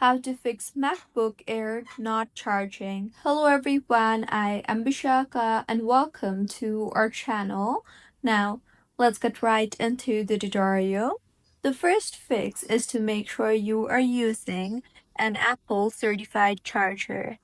How to fix MacBook Air not charging. Hello everyone, I am Bishaka and welcome to our channel. Now, let's get right into the tutorial. The first fix is to make sure you are using an Apple certified charger.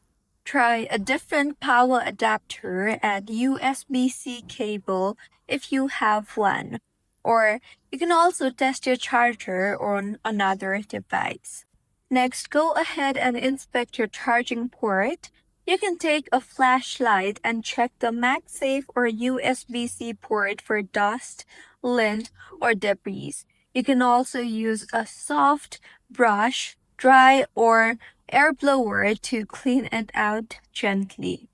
Try a different power adapter and USB-C cable if you have one, or you can also test your charger on another device. Next, go ahead and inspect your charging port. You can take a flashlight and check the MagSafe or USB-C port for dust, lint, or debris. You can also use a soft brush, dry, or air blower to clean it out gently.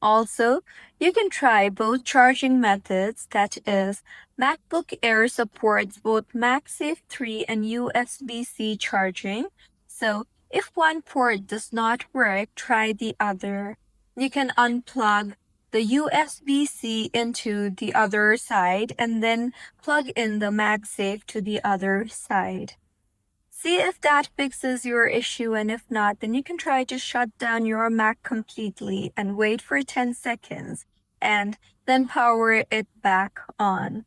Also, you can try both charging methods, that is, MacBook Air supports both MagSafe 3 and USB-C charging. So, if one port does not work, try the other. You can unplug the USB-C into the other side and then plug in the MagSafe to the other side. See if that fixes your issue, and if not, then you can try to shut down your Mac completely and wait for 10 seconds and then power it back on.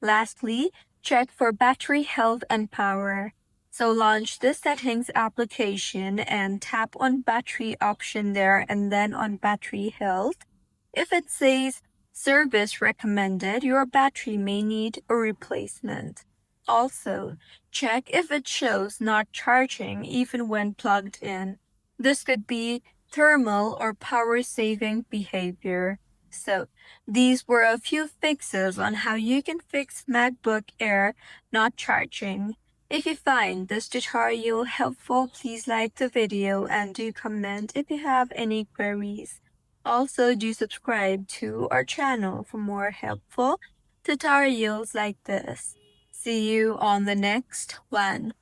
Lastly, check for battery health and power. So launch the settings application and tap on battery option there and then on battery health. If it says service recommended, your battery may need a replacement. Also, check if it shows not charging even when plugged in. This could be thermal or power saving behavior. So, these were a few fixes on how you can fix MacBook Air not charging. If you find this tutorial helpful, please like the video and do comment if you have any queries. Also, do subscribe to our channel for more helpful tutorials like this. See you on the next one.